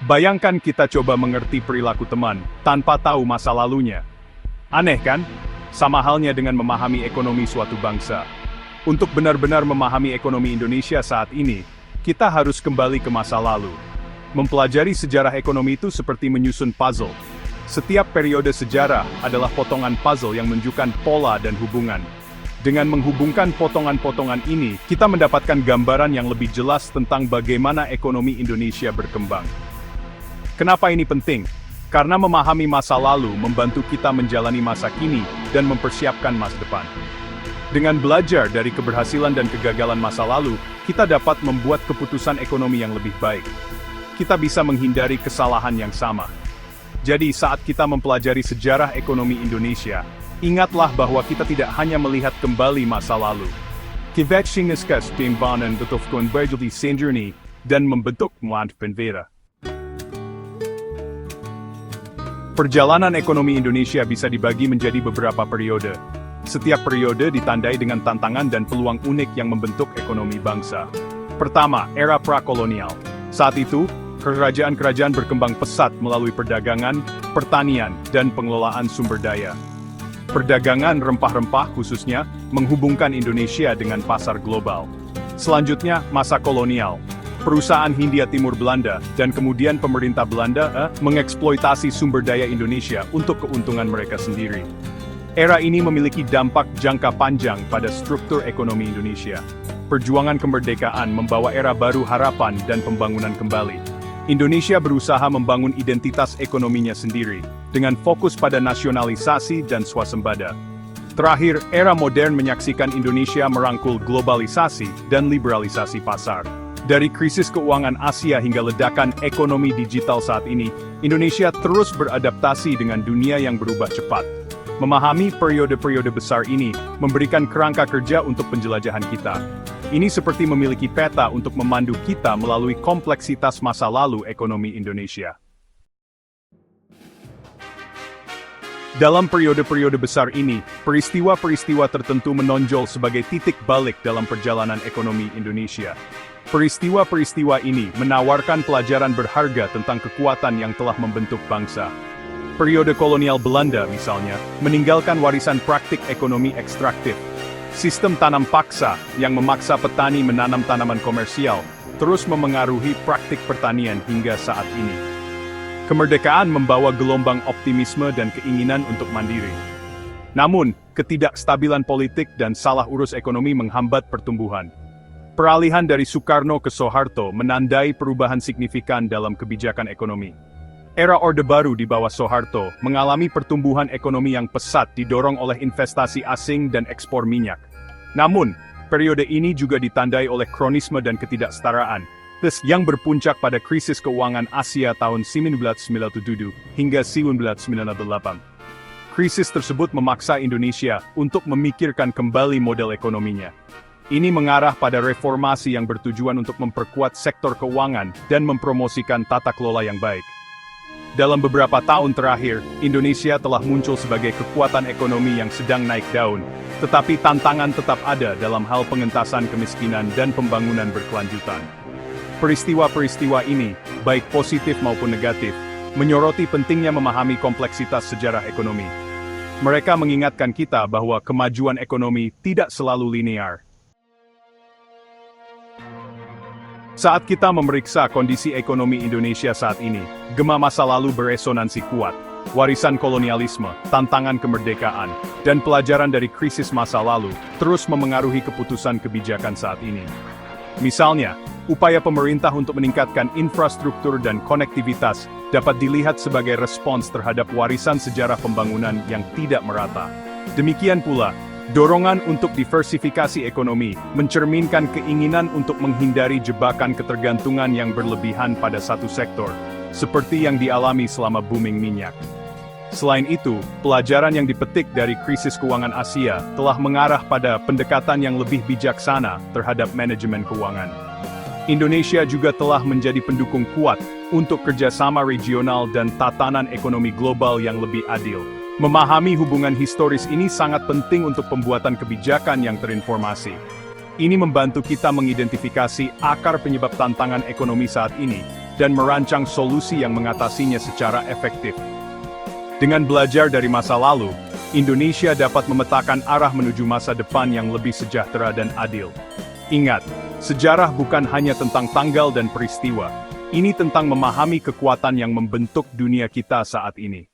Bayangkan kita coba mengerti perilaku teman, tanpa tahu masa lalunya. Aneh kan? Sama halnya dengan memahami ekonomi suatu bangsa. Untuk benar-benar memahami ekonomi Indonesia saat ini, kita harus kembali ke masa lalu. Mempelajari sejarah ekonomi itu seperti menyusun puzzle. Setiap periode sejarah adalah potongan puzzle yang menunjukkan pola dan hubungan. Dengan menghubungkan potongan-potongan ini, kita mendapatkan gambaran yang lebih jelas tentang bagaimana ekonomi Indonesia berkembang. Kenapa ini penting? Karena memahami masa lalu membantu kita menjalani masa kini dan mempersiapkan masa depan. Dengan belajar dari keberhasilan dan kegagalan masa lalu, kita dapat membuat keputusan ekonomi yang lebih baik. Kita bisa menghindari kesalahan yang sama. Jadi saat kita mempelajari sejarah ekonomi Indonesia, ingatlah bahwa kita tidak hanya melihat kembali masa lalu. Kita mengingatkan timbangan betul-betul berjudi sendiri dan membentuk muat penvera. Perjalanan ekonomi Indonesia bisa dibagi menjadi beberapa periode. Setiap periode ditandai dengan tantangan dan peluang unik yang membentuk ekonomi bangsa. Pertama, era prakolonial. Saat itu, kerajaan-kerajaan berkembang pesat melalui perdagangan, pertanian, dan pengelolaan sumber daya. Perdagangan rempah-rempah khususnya menghubungkan Indonesia dengan pasar global. Selanjutnya, masa kolonial. Perusahaan Hindia Timur Belanda dan kemudian pemerintah Belanda mengeksploitasi sumber daya Indonesia untuk keuntungan mereka sendiri. Era ini memiliki dampak jangka panjang pada struktur ekonomi Indonesia. Perjuangan kemerdekaan membawa era baru harapan dan pembangunan kembali. Indonesia berusaha membangun identitas ekonominya sendiri, dengan fokus pada nasionalisasi dan swasembada. Terakhir, era modern menyaksikan Indonesia merangkul globalisasi dan liberalisasi pasar. Dari krisis keuangan Asia hingga ledakan ekonomi digital saat ini, Indonesia terus beradaptasi dengan dunia yang berubah cepat. Memahami periode-periode besar ini memberikan kerangka kerja untuk penjelajahan kita. Ini seperti memiliki peta untuk memandu kita melalui kompleksitas masa lalu ekonomi Indonesia. Dalam periode-periode besar ini, peristiwa-peristiwa tertentu menonjol sebagai titik balik dalam perjalanan ekonomi Indonesia. Peristiwa-peristiwa ini menawarkan pelajaran berharga tentang kekuatan yang telah membentuk bangsa. Periode kolonial Belanda, misalnya, meninggalkan warisan praktik ekonomi ekstraktif. Sistem tanam paksa yang memaksa petani menanam tanaman komersial terus memengaruhi praktik pertanian hingga saat ini. Kemerdekaan membawa gelombang optimisme dan keinginan untuk mandiri. Namun, ketidakstabilan politik dan salah urus ekonomi menghambat pertumbuhan. Peralihan dari Soekarno ke Soeharto menandai perubahan signifikan dalam kebijakan ekonomi. Era Orde Baru di bawah Soeharto mengalami pertumbuhan ekonomi yang pesat didorong oleh investasi asing dan ekspor minyak. Namun, periode ini juga ditandai oleh kronisme dan ketidaksetaraan, yang berpuncak pada krisis keuangan Asia tahun 1997 hingga 1998. Krisis tersebut memaksa Indonesia untuk memikirkan kembali model ekonominya. Ini mengarah pada reformasi yang bertujuan untuk memperkuat sektor keuangan dan mempromosikan tata kelola yang baik. Dalam beberapa tahun terakhir, Indonesia telah muncul sebagai kekuatan ekonomi yang sedang naik daun, tetapi tantangan tetap ada dalam hal pengentasan kemiskinan dan pembangunan berkelanjutan. Peristiwa-peristiwa ini, baik positif maupun negatif, menyoroti pentingnya memahami kompleksitas sejarah ekonomi. Mereka mengingatkan kita bahwa kemajuan ekonomi tidak selalu linear. Saat kita memeriksa kondisi ekonomi Indonesia saat ini, gema masa lalu beresonansi kuat. Warisan kolonialisme, tantangan kemerdekaan, dan pelajaran dari krisis masa lalu terus memengaruhi keputusan kebijakan saat ini. Misalnya, upaya pemerintah untuk meningkatkan infrastruktur dan konektivitas dapat dilihat sebagai respons terhadap warisan sejarah pembangunan yang tidak merata. Demikian pula, dorongan untuk diversifikasi ekonomi mencerminkan keinginan untuk menghindari jebakan ketergantungan yang berlebihan pada satu sektor, seperti yang dialami selama booming minyak. Selain itu, pelajaran yang dipetik dari krisis keuangan Asia telah mengarah pada pendekatan yang lebih bijaksana terhadap manajemen keuangan. Indonesia juga telah menjadi pendukung kuat untuk kerjasama regional dan tatanan ekonomi global yang lebih adil. Memahami hubungan historis ini sangat penting untuk pembuatan kebijakan yang terinformasi. Ini membantu kita mengidentifikasi akar penyebab tantangan ekonomi saat ini, dan merancang solusi yang mengatasinya secara efektif. Dengan belajar dari masa lalu, Indonesia dapat memetakan arah menuju masa depan yang lebih sejahtera dan adil. Ingat, sejarah bukan hanya tentang tanggal dan peristiwa, ini tentang memahami kekuatan yang membentuk dunia kita saat ini.